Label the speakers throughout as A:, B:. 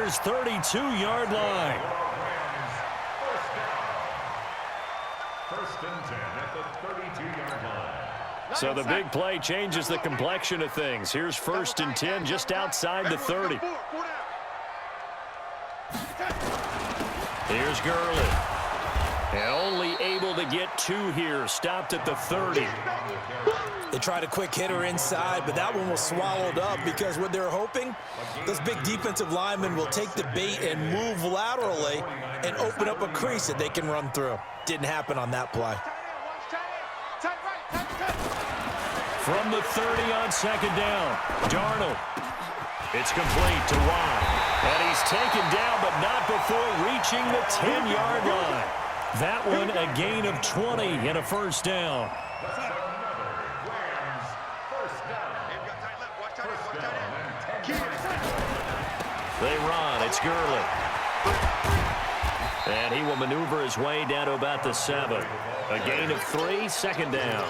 A: Niners' 32-yard line.
B: First and 10 at the 32-yard line.
A: So the big play changes the complexion of things. Here's first and 10 just outside the 30. Here's Gurley. And only able to get 2 here. Stopped at the 30.
C: They tried a quick hitter inside, but that one was swallowed up because what they're hoping, those big defensive linemen will take the bait and move laterally and open up a crease that they can run through. Didn't happen on that play.
A: From the 30 on second down, Darnold. It's complete to Watt. And he's taken down, but not before reaching the 10-yard line. That one a gain of 20 and a first down. They run. It's Gurley. And he will maneuver his way down to about the 7. A gain of 3, second down.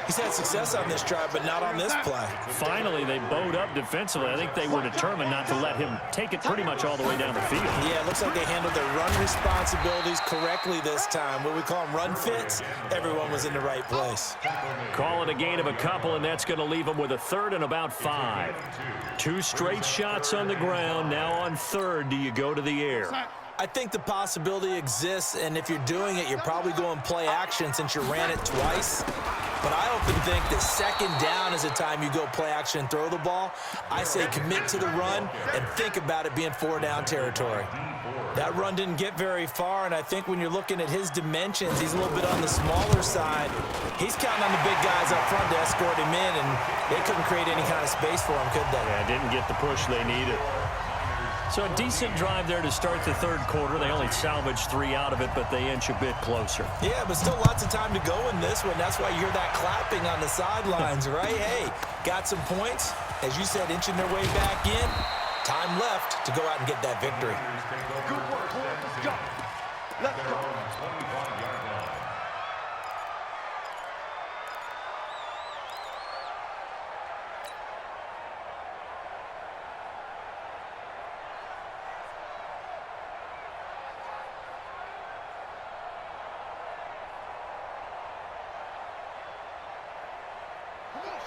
C: He's had success on this drive, but not on this play.
A: Finally, they bowed up defensively. I think they were determined not to let him take it pretty much all the way down the field.
C: Yeah, it looks like they handled their run responsibilities correctly this time. What we call them run fits, everyone was in the right place.
A: Call it a gain of a couple, and that's going to leave them with a third and about 5. 2 straight shots on the ground. Now on third, do you go to the air?
C: I think the possibility exists, and if you're doing it, you're probably going play action since you ran it twice. But I often think that second down is the time you go play action and throw the ball. I say commit to the run and think about it being 4-down territory. That run didn't get very far, and I think when you're looking at his dimensions, he's a little bit on the smaller side. He's counting on the big guys up front to escort him in, and they couldn't create any kind of space for him, could they?
A: Yeah, didn't get the push they needed. So a decent drive there to start the third quarter. They only salvaged 3 out of it, but they inch a bit closer.
C: Yeah, but still lots of time to go in this one. That's why you hear that clapping on the sidelines, right? Hey, got some points. As you said, inching their way back in. Time left to go out and get that victory.
D: Good work, boys. Let's go. Let's go.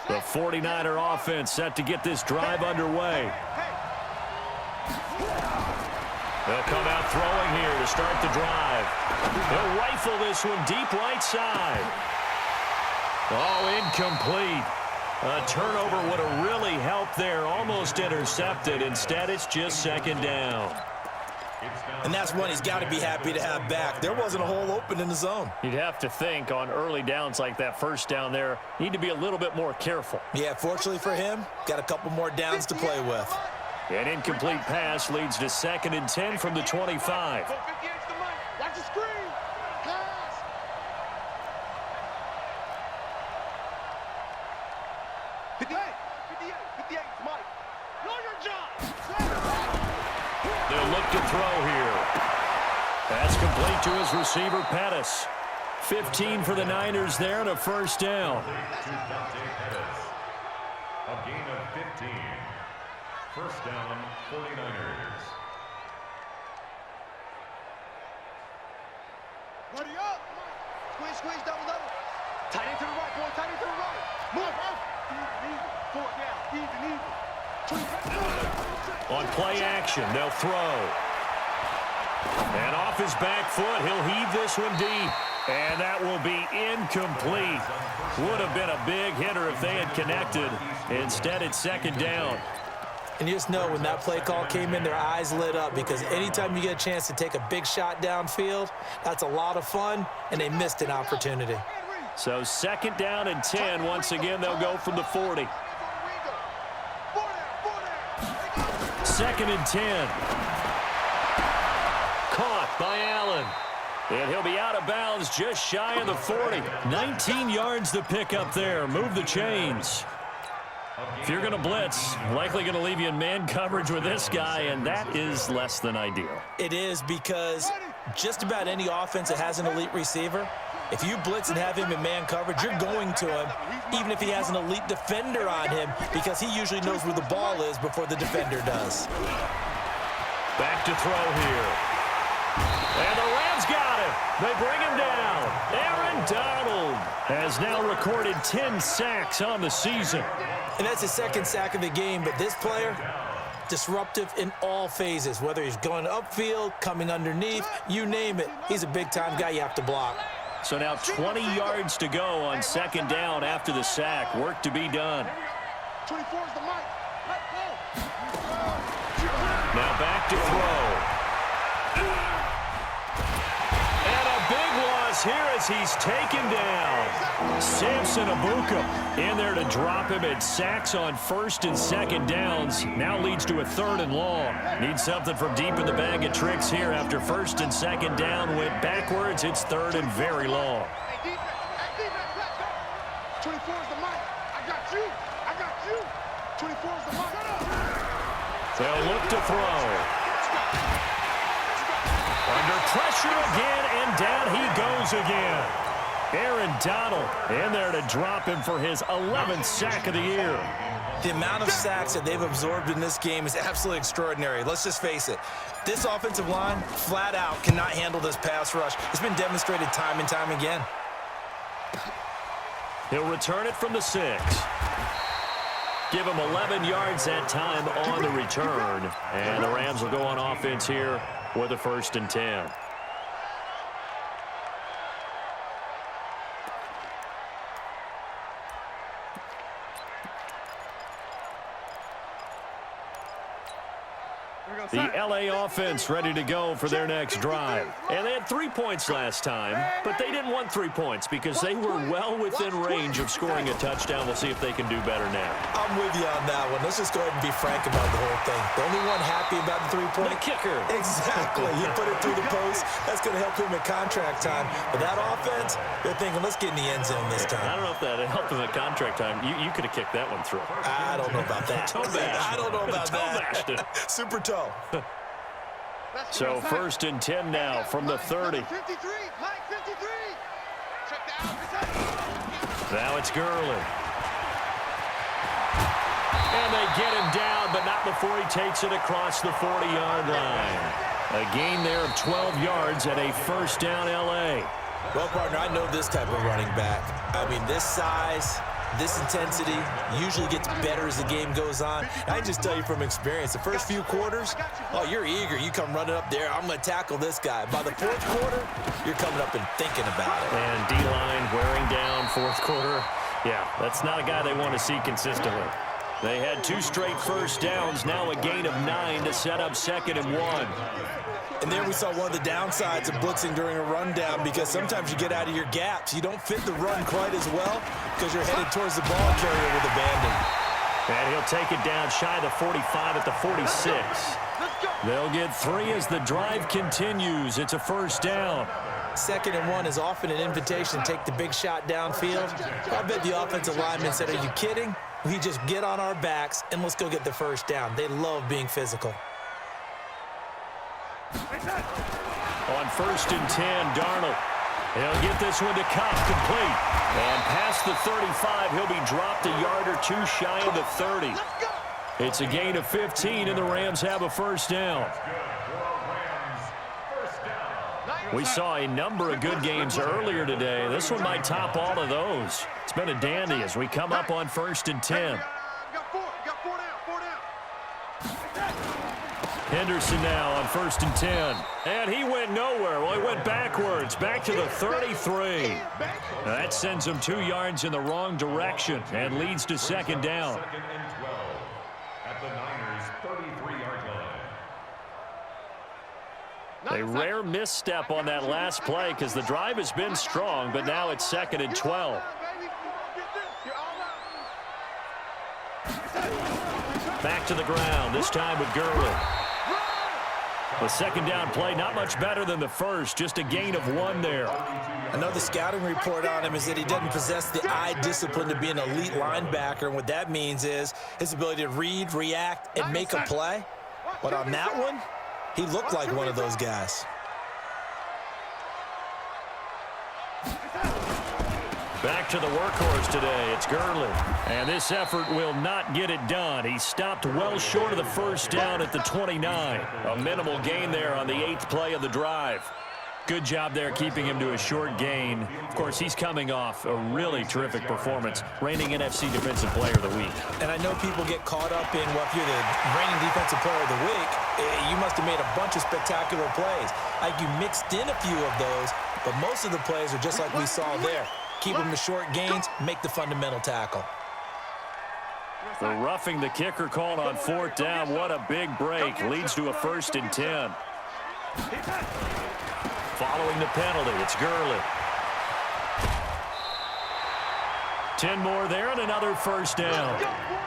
A: The 49er offense set to get this drive underway. They'll come out throwing here to start the drive. They'll rifle this one deep right side. Oh, incomplete. A turnover would have really helped there. Almost intercepted. Instead, it's just second down.
C: And that's one he's got to be happy to have back. There wasn't a hole open in the zone.
A: You'd have to think on early downs like that first down there, need to be a little bit more careful.
C: Yeah, fortunately for him, got a couple more downs to play with.
A: An incomplete pass leads to second and 10 from the 25.
D: Watch the screen. Pass. Mike. Know your job.
A: They'll look to throw here. Pass complete to his receiver, Pettis. 15 for the Niners there and a first down.
B: A gain of 15. First down, 49ers.
D: Ready up. Squeeze, squeeze, double, double. Tight end to the right, boy. Tight end to the right. Move up. Even, even. 4 down. Even.
A: On play action, they'll throw. And off his back foot, he'll heave this one deep. And that will be incomplete. Would have been a big hitter if they had connected. Instead, it's second down.
C: And you just know when that play call came in, their eyes lit up because anytime you get a chance to take a big shot downfield, that's a lot of fun, and they missed an opportunity.
A: So second down and 10. Once again, they'll go from the 40. Second and 10. Caught by Allen. And he'll be out of bounds just shy of the 40. 19 yards to pick up there. Move the chains. If you're going to blitz, likely going to leave you in man coverage with this guy, and that is less than ideal.
C: It is because just about any offense that has an elite receiver, if you blitz and have him in man coverage, you're going to him, even if he has an elite defender on him, because he usually knows where the ball is before the defender does.
A: Back to throw here. And the Rams got him. They bring him down. Aaron Donald has now recorded 10 sacks on the season.
C: And that's his second sack of the game, but this player, disruptive in all phases, whether he's going upfield, coming underneath, you name it. He's a big-time guy you have to block.
A: So now 20 yards to go on second down after the sack. Work to be done.
D: 24 is the mic.
A: Now back to throw. And a big loss here as he's taken down. Samson Abuka in there to drop him at sacks on first and second downs. Now leads to a 3rd and long. Needs something from deep in the bag of tricks here after first and second down went backwards. It's 3rd and very long.
D: Hey, defense. Hey, defense, let's go. 24 is the mic. I got you. I got you. 24 is the mic.
A: They'll look to throw. Under pressure again, and down he goes again. Aaron Donald in there to drop him for his 11th sack of the year.
C: The amount of sacks that they've absorbed in this game is absolutely extraordinary. Let's just face it. This offensive line, flat out, cannot handle this pass rush. It's been demonstrated time and time again.
A: He'll return it from the 6. Give him 11 yards that time on the return. And the Rams will go on offense here with a 1st and 10. The LA offense ready to go for their next drive. And they had 3 points last time, but they didn't want 3 points because they were well within range of scoring a touchdown. We'll see if they can do better now.
C: I'm with you on that one. Let's just go ahead and be frank about the whole thing. The only one happy about the 3-point?
A: The kicker.
C: Exactly. He put it through the post. That's going to help him at contract time. But that offense, they're thinking, let's get in the end zone this time.
A: I don't know if that helped him at contract time. You could have kicked that one through.
C: I don't know about that. I don't know about that. Super toe.
A: So 1st and 10 now from the 30.
D: 53, Mike 53. Check down.
A: Now it's Gurley. And they get him down, but not before he takes it across the 40-yard line. A gain there of 12 yards at a 1st down LA.
C: Well, partner, I know this type of running back. I mean, this size, this intensity usually gets better as the game goes on. And I just tell you from experience, the first few quarters, oh, you're eager. You come running up there, I'm going to tackle this guy. By the 4th quarter, you're coming up and thinking about it.
A: And D-line wearing down 4th quarter. Yeah, that's not a guy they want to see consistently. They had 2 straight 1st downs, now a gain of 9 to set up 2nd and 1.
C: And there we saw one of the downsides of blitzing during a rundown because sometimes you get out of your gaps. You don't fit the run quite as well because you're headed towards the ball carrier with abandon.
A: And he'll take it down shy of the 45 at the 46. They'll get 3 as the drive continues. It's a 1st down.
C: 2nd and 1 is often an invitation to take the big shot downfield. I bet the offensive lineman said, are you kidding? We just get on our backs and let's go get the 1st down. They love being physical.
A: On 1st and 10, Darnold. He'll get this one to Cup, complete. And past the 35, he'll be dropped a yard or 2 shy of the 30. It's a gain of 15, and the Rams have a 1st down. We saw a number of good games earlier today. This one might top all of those. It's been a dandy as we come up on 1st and 10. Henderson now on 1st and 10. And he went nowhere. Well, he went backwards, back to the 33. That sends him 2 yards in the wrong direction and leads to 2nd down.
B: 2nd and 12 at the Niners' 33-yard line.
A: A rare misstep on that last play because the drive has been strong, but now it's 2nd and 12. Back to the ground, this time with Gurley. The 2nd down play, not much better than the first, just a gain of 1 there.
C: Another scouting report on him is that he doesn't possess the eye discipline to be an elite linebacker, and what that means is his ability to read, react, and make a play. But on that one, he looked like one of those guys.
A: Back to the workhorse today. It's Gurley. And this effort will not get it done. He stopped well short of the first down at the 29. A minimal gain there on the 8th play of the drive. Good job there keeping him to a short gain. Of course, he's coming off a really terrific performance, reigning NFC Defensive Player of the Week.
C: And I know people get caught up in, well, if you're the reigning Defensive Player of the Week, you must have made a bunch of spectacular plays. Like you mixed in a few of those, but most of the plays are just like we saw there. Keep them to short gains, make the fundamental tackle.
A: The roughing the kicker called on 4th down. What a big break. Leads to a 1st and 10. Following the penalty, it's Gurley. 10 more there and another 1st down.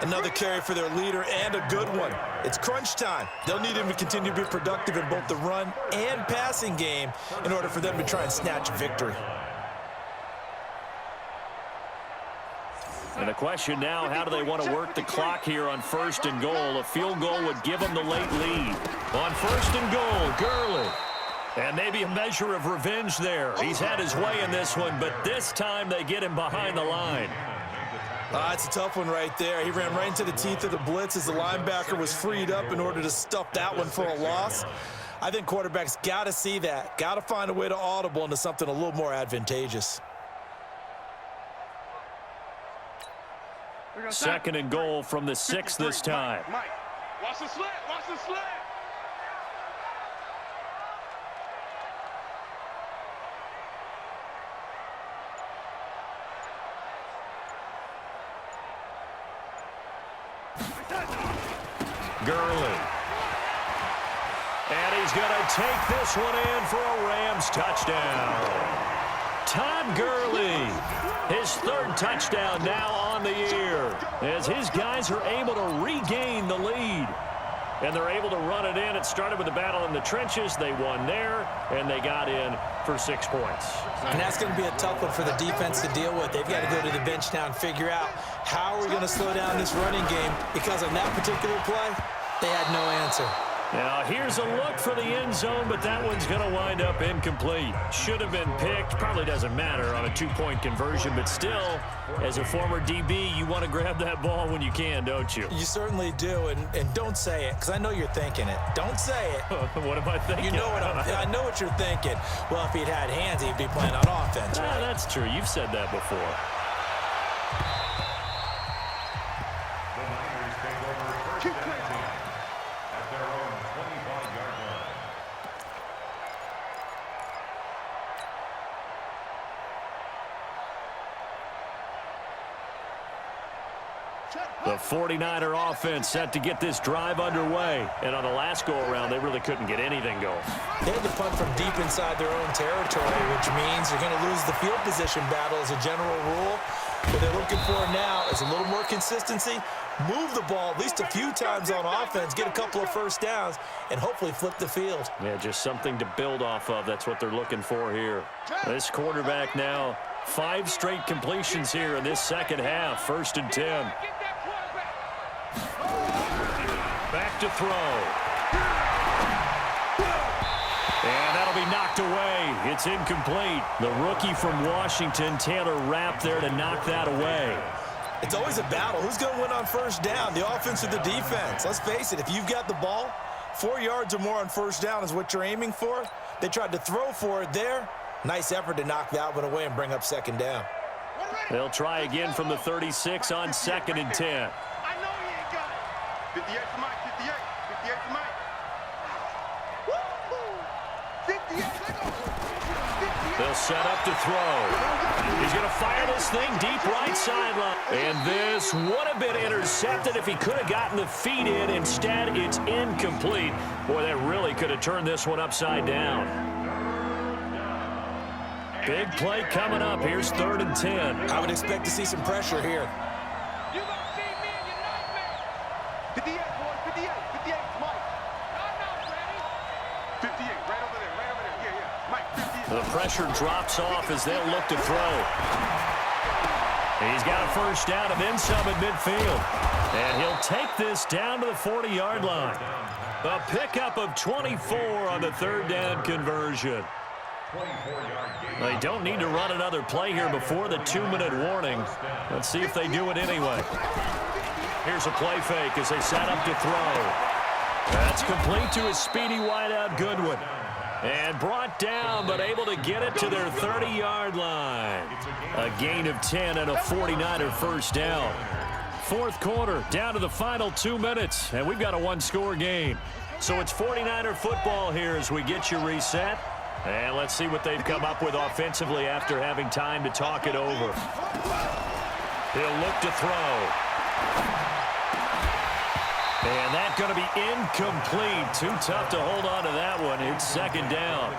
C: Another carry for their leader and a good one. It's crunch time. They'll need him to continue to be productive in both the run and passing game in order for them to try and snatch a victory.
A: And the question now, how do they want to work the clock here on 1st and goal? A field goal would give them the late lead. On 1st and goal, Gurley. And maybe a measure of revenge there. He's had his way in this one, but this time they get him behind the line.
C: It's a tough one right there. He ran right into the teeth of the blitz as the linebacker was freed up in order to stuff that one for a loss. I think quarterbacks got to see that. Got to find a way to audible into something a little more advantageous.
A: 2nd and goal from the 6 this time.
D: Mike, watch the slant, watch the slant.
A: Gurley. And he's going to take this one in for a Rams touchdown. Todd Gurley, his 3rd touchdown now on the year, as his guys are able to regain the lead. And they're able to run it in. It started with a battle in the trenches. They won there, and they got in for 6 points.
C: And that's going to be a tough one for the defense to deal with. They've got to go to the bench now and figure out how we're going to slow down this running game, because on that particular play, they had no answer.
A: Now, here's a look for the end zone, but that one's going to wind up incomplete. Should have been picked. Probably doesn't matter on a 2-point conversion, but still, as a former DB, you want to grab that ball when you can, don't you?
C: You certainly do, and don't say it, because I know you're thinking it. Don't say it.
A: What am I thinking?
C: You know what I know what you're thinking. Well, if he'd had hands, he'd be playing on offense, right?
A: That's true. You've said that before.
B: The Niners take over 1st and 10 at their own 25-yard line.
A: The 49er offense set to get this drive underway. And on the last go-around, they really couldn't get anything going.
C: They had to punt from deep inside their own territory, which means you're going to lose the field position battle as a general rule. What they're looking for now is a little more consistency, move the ball at least a few times on offense, get a couple of 1st downs, and hopefully flip the field.
A: Yeah, just something to build off of. That's what they're looking for here. This quarterback now, 5 straight completions here in this second half. 1st and 10. Back to throw. And that'll be knocked away. It's incomplete. The rookie from Washington, Taylor Rapp, there to knock that away.
C: It's always a battle. Who's going to win on 1st down, the offense or the defense? Let's face it, if you've got the ball, 4 yards or more on 1st down is what you're aiming for. They tried to throw for it there. Nice effort to knock that one away and bring up 2nd down.
A: They'll try again from the 36 on 2nd and 10.
D: I know he ain't got it. 58 to Mike, 58. 58 to Mike. Woo! 58, let go. 58.
A: They'll set up to throw. He's going to fire this thing deep right sideline. And this would have been intercepted if he could have gotten the feet in. Instead, it's incomplete. Boy, that really could have turned this one upside down. Big play coming up. Here's 3rd and 10.
C: I would expect to see some pressure here.
D: You gonna see me in your nightmare. 58, boy, 58, 58, Mike. I'm not ready. 58, right over there, yeah, Mike, 58.
A: The pressure drops off as they'll look to throw. He's got a 1st down and then some at midfield. And he'll take this down to the 40-yard line. A pickup of 24 on the 3rd down conversion.
B: 24-yard gain.
A: They don't need to run another play here before the 2-minute warning. Let's see if they do it anyway. Here's a play fake as they set up to throw. That's complete to his speedy wideout Goodwin. And brought down, but able to get it to their 30-yard line. A gain of 10 and a 49er first down. Fourth quarter, down to the final 2 minutes, and we've got a one-score game. So it's 49er football here as we get you reset. And let's see what they've come up with offensively after having time to talk it over. He'll look to throw. And that's going to be incomplete. Too tough to hold on to that one. It's second down.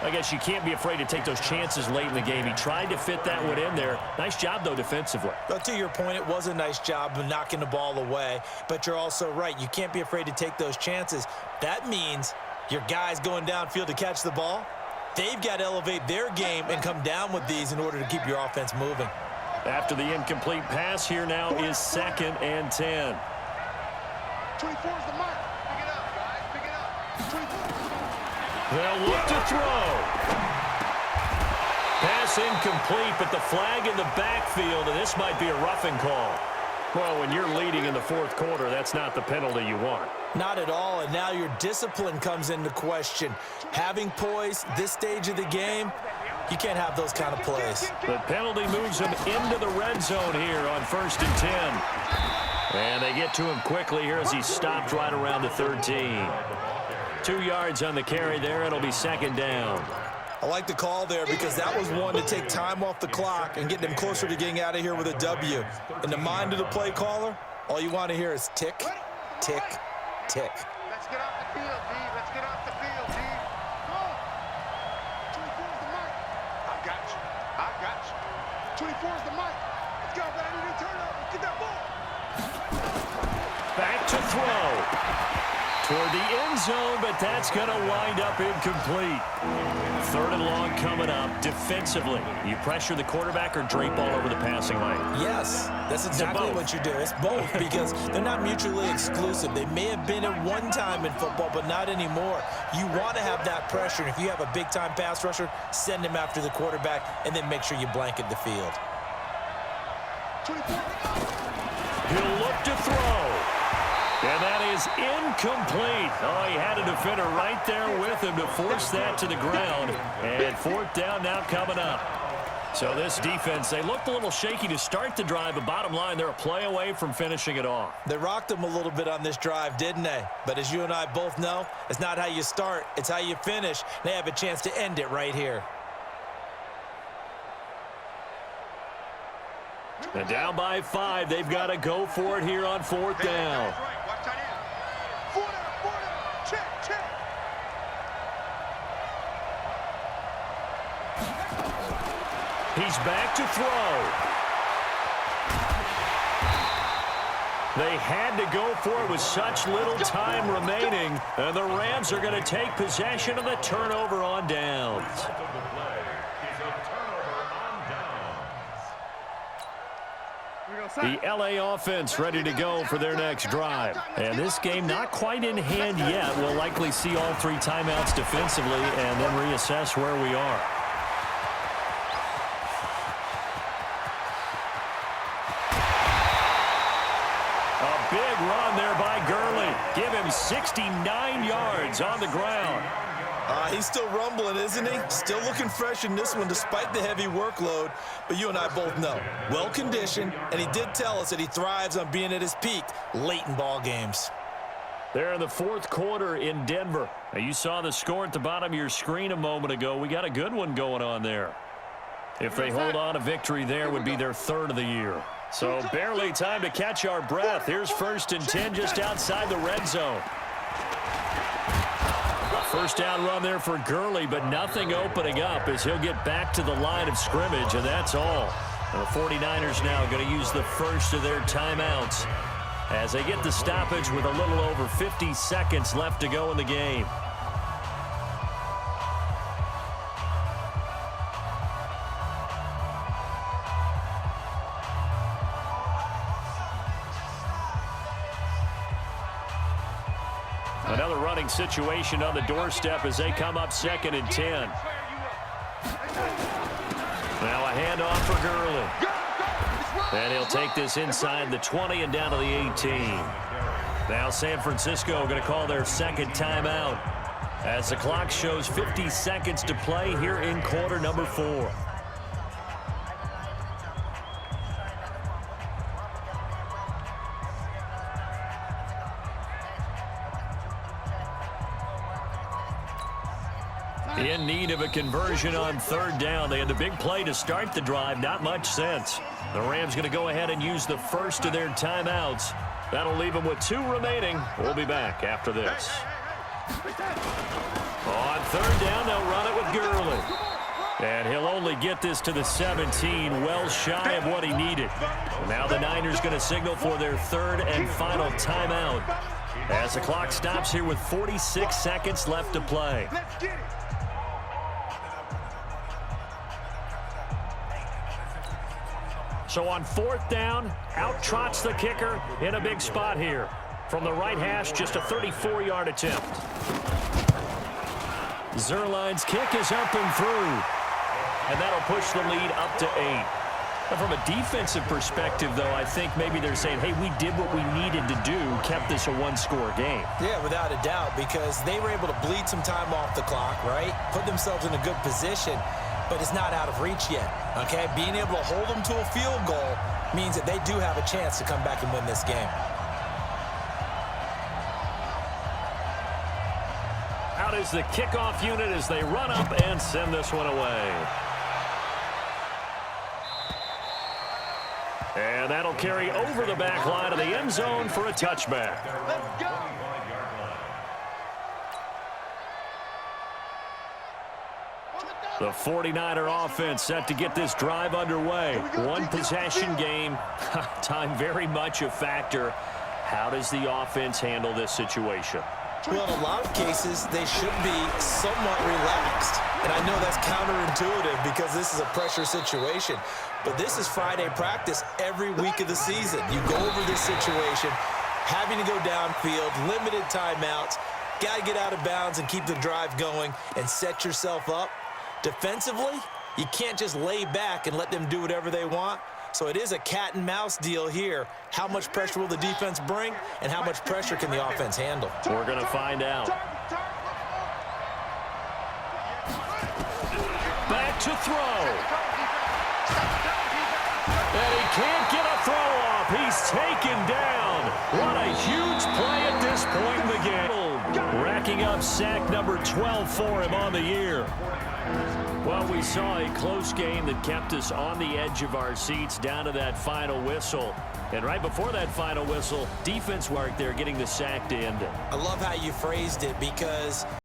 A: I guess you can't be afraid to take those chances late in the game. He tried to fit that one in there. Nice job, though, defensively.
C: But to your point, it was a nice job of knocking the ball away. But you're also right. You can't be afraid to take those chances. That means your guys going downfield to catch the ball, they've got to elevate their game and come down with these in order to keep your offense moving.
A: After the incomplete pass, here now is 2nd and 10.
D: 24 is the mark. Pick it up, guys. Pick it up. 24.
A: They'll look to throw. Pass incomplete, but the flag in the backfield, and this might be a roughing call. Well, when you're leading in the fourth quarter, that's not the penalty you want.
C: Not at all, and now your discipline comes into question. Having poise this stage of the game, you can't have those kind of plays.
A: The penalty moves him into the red zone here on 1st and 10. And they get to him quickly here as he stopped right around the 13. 2 yards on the carry there. It'll be second down.
C: I like the call there because that was one to take time off the clock and get them closer to getting out of here with a W. In the mind of the play caller, all you want to hear is tick, tick, tick.
D: Let's get off the field, D. Let's get off the field, D. Go. 24 is the mark. I got you. I got you. 24 is the mark. Let's go, man. I need a turnover. Get that ball.
A: Back to throw. Toward the end zone, but that's going to wind up incomplete. 3rd and long coming up. Defensively, you pressure the quarterback or drape all over the passing lane?
C: Yes, that's exactly what you do. It's both because they're not mutually exclusive. They may have been at one time in football, but not anymore. You want to have that pressure. And if you have a big-time pass rusher, send him after the quarterback and then make sure you blanket the field.
D: 24.
A: He'll look to throw. And that is incomplete. Oh, he had a defender right there with him to force that to the ground. And 4th down now coming up. So this defense, they looked a little shaky to start the drive, but bottom line, they're a play away from finishing it off.
C: They rocked them a little bit on this drive, didn't they? But as you and I both know, it's not how you start, it's how you finish. They have a chance to end it right here.
A: And down by 5, they've got to go for it here on 4th down.
D: Watch tight end. 4 down. Check, check.
A: He's back to throw. They had to go for it with such little time remaining. And the Rams are going to take possession of the turnover on downs. The LA offense ready to go for their next drive. And this game not quite in hand yet. We'll likely see all 3 timeouts defensively and then reassess where we are. A big run there by Gurley. Give him 69 yards on the ground.
C: He's still rumbling, isn't he? Still looking fresh in this one despite the heavy workload. But you and I both know, well-conditioned, and he did tell us that he thrives on being at his peak late in ball games.
A: They're in the 4th quarter in Denver. Now, you saw the score at the bottom of your screen a moment ago. We got a good one going on there. If they hold on, a victory there would be their 3rd of the year. So barely time to catch our breath. Here's 1st and 10 just outside the red zone. First down run there for Gurley, but nothing opening up as he'll get back to the line of scrimmage, and that's all. And the 49ers now going to use the first of their timeouts as they get the stoppage with a little over 50 seconds left to go in the game. Another running situation on the doorstep as they come up 2nd and 10. Now a handoff for Gurley. And he'll take this inside the 20 and down to the 18. Now San Francisco going to call their second timeout as the clock shows 50 seconds to play here in quarter number 4. In need of a conversion on third down. They had the big play to start the drive. Not much sense. The Rams going to go ahead and use the first of their timeouts. That'll leave them with 2 remaining. We'll be back after this. On third down, they'll run it with Gurley. And he'll only get this to the 17, well shy of what he needed. Now the Niners going to signal for their third and final timeout as the clock stops here with 46 seconds left to play.
D: Let's get it.
A: So on fourth down, out trots the kicker in a big spot here. From the right hash, just a 34-yard attempt. Zerline's kick is up and through. And that'll push the lead up to 8. And from a defensive perspective, though, I think maybe they're saying, hey, we did what we needed to do, kept this a one-score game.
C: Yeah, without a doubt, because they were able to bleed some time off the clock, right? Put themselves in a good position, but it's not out of reach yet, okay? Being able to hold them to a field goal means that they do have a chance to come back and win this game.
A: Out is the kickoff unit as they run up and send this one away. And that'll carry over the back line of the end zone for a touchback.
D: Let's go.
A: The 49er offense set to get this drive underway. One possession game. Time very much a factor. How does the offense handle this situation?
C: Well, in a lot of cases, they should be somewhat relaxed. And I know that's counterintuitive because this is a pressure situation. But this is Friday practice every week of the season. You go over this situation, having to go downfield, limited timeouts, got to get out of bounds and keep the drive going and set yourself up. Defensively, you can't just lay back and let them do whatever they want. So it is a cat and mouse deal here. How much pressure will the defense bring, and how much pressure can the offense handle?
A: We're going to find out. Back to throw. And he can't get a throw off. He's taken down. What a huge play at this point in the game. Racking up sack number 12 for him on the year. Well, we saw a close game that kept us on the edge of our seats down to that final whistle. And right before that final whistle, defense work there getting the sack to end it.
C: I love how you phrased it because